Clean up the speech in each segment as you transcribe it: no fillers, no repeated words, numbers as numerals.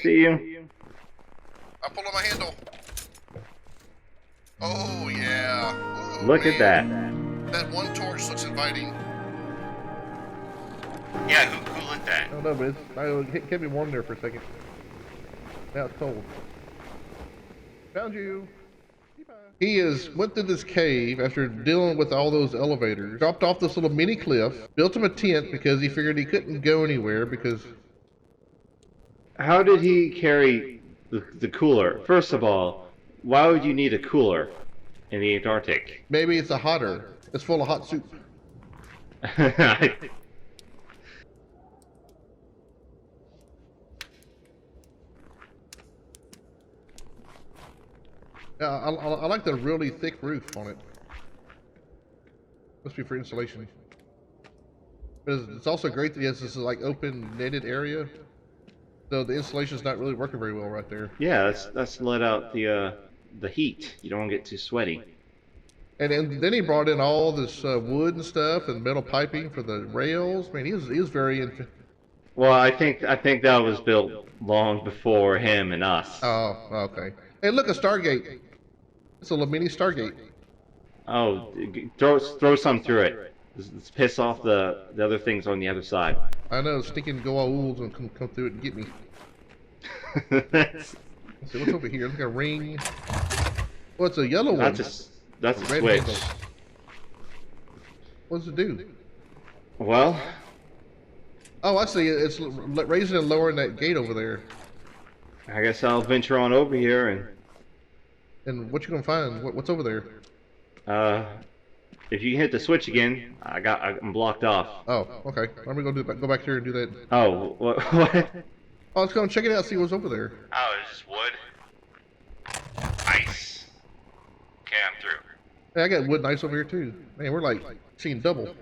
see you. I pull on my handle. Oh yeah. Ooh, Look at that. That one torch looks inviting. Yeah, who lit that? I don't know, but it kept me warm there for a second. Now it's cold. Found you. He went through this cave after dealing with all those elevators, dropped off this little mini cliff, built him a tent because he figured he couldn't go anywhere because... How did he carry the cooler? First of all, why would you need a cooler in the Antarctic? Maybe it's a hotter. It's full of hot soup. Yeah, I like the really thick roof on it. Must be for insulation. But it's also great that it has this like open netted area. So the insulation's not really working very well right there. Yeah, that's let out the heat. You don't want to get too sweaty. And then he brought in all this wood and stuff and metal piping for the rails. Man, he was very. Well, I think that was built long before him and us. Oh, okay. Hey, look, a Stargate. It's a little mini Stargate. Oh, throw some through it. Let's piss off the other things on the other side. I know, stinking goa'ulds will come through it and get me. Let's see, what's over here? Look, a ring. Oh, it's a yellow one. That's a Red switch. handle. What does it do? Well. Oh, I see. It's raising and lowering that gate over there. I guess I'll venture on over here and. And what you gonna find? What's over there? If you can hit the switch again, I'm blocked off. Oh, okay. Let me go back here and do that. Oh, what? Oh, let's go and check it out. See what's over there. Oh, it's just wood. Ice. Okay, I'm through. Hey, I got wood and ice over here too. Man, we're like seeing double. And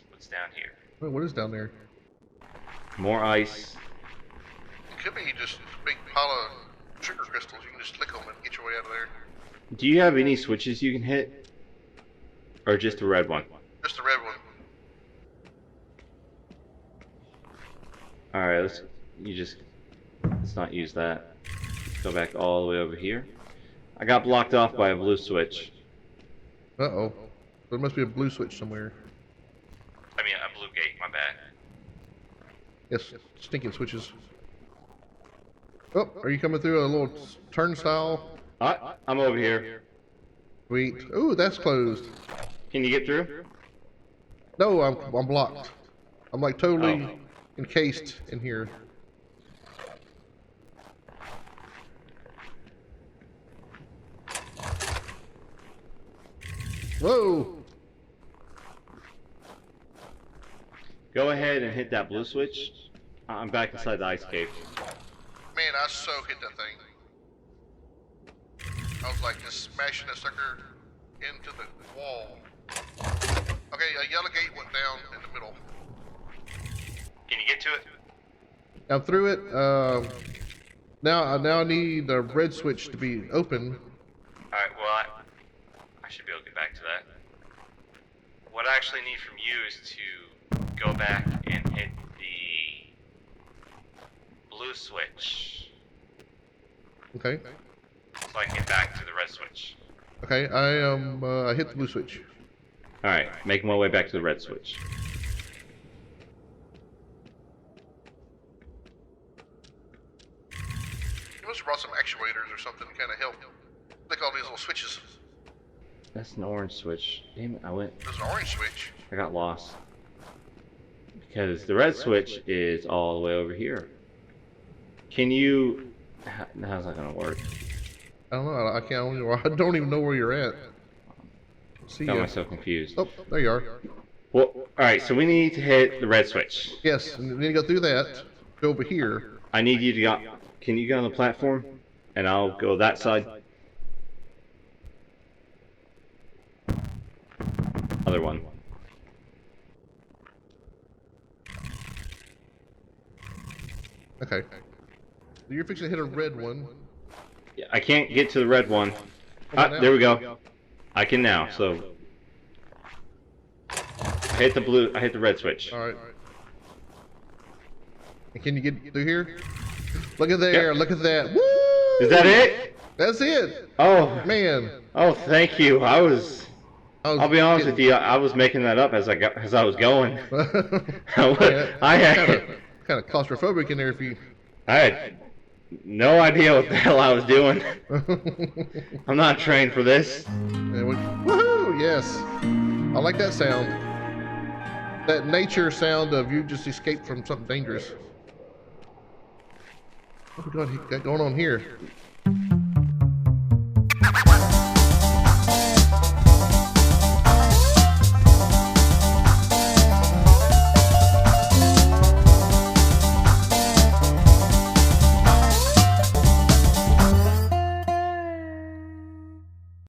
what's down here? Wait, what is down there? More ice. It could be just a big pile of sugar crystals. You can just lick them and get your way out of there. Do you have any switches you can hit? Or just the red one? Just the red one. Alright, let's not use that. Go back all the way over here. I got blocked off by a blue switch. Uh-oh. There must be a blue switch somewhere. I mean, a blue gate, my bad. Yes, stinking switches. Oh, are you coming through a little turnstile? I'm over here. Sweet. Ooh, that's closed. Can you get through? No, I'm blocked. I'm like totally encased in here. Whoa! Go ahead and hit that blue switch. I'm back inside the ice cave. Man, I so hit that thing. I was like just smashing that sucker into the wall. Okay, a yellow gate went down in the middle. Can you get to it? I'm through it. Now I need the red switch to be open. Alright, well, I should be able to get back to that. What I actually need from you is to go back and hit the blue switch. Okay. So I can get back to the red switch. Okay, I hit the blue switch. Alright, making my way back to the red switch. You must have brought some actuators or something to kind of help lick all these little switches. That's an orange switch. Damn it, There's an orange switch. I got lost. Because the red switch is all the way over here. Can you... How's that gonna work? I don't know. I can't. I don't even know where you're at. See Got ya. myself confused. Oh, there you are. Well, alright, so we need to hit the red switch. Yes, and then you go through that. Go over here. I need you to go... Can you get on the platform? And I'll go that side. Other one. Okay. So you're fixing to hit a red one. Yeah, I can't get to the red one. Now. There we go. I can now, so... I hit the blue... I hit the red switch. Alright. And can you get through here? Look at there. Yep. Look at that. Woo! Is that it? That's it. Oh, Man. oh, thank you. I'll be honest with you. I was making that up as I was going. I had kind of claustrophobic in there if you. I had no idea what the hell I was doing. I'm not trained for this. Woohoo! Yes. I like that sound. That nature sound of you just escaped from something dangerous. What we got going on here?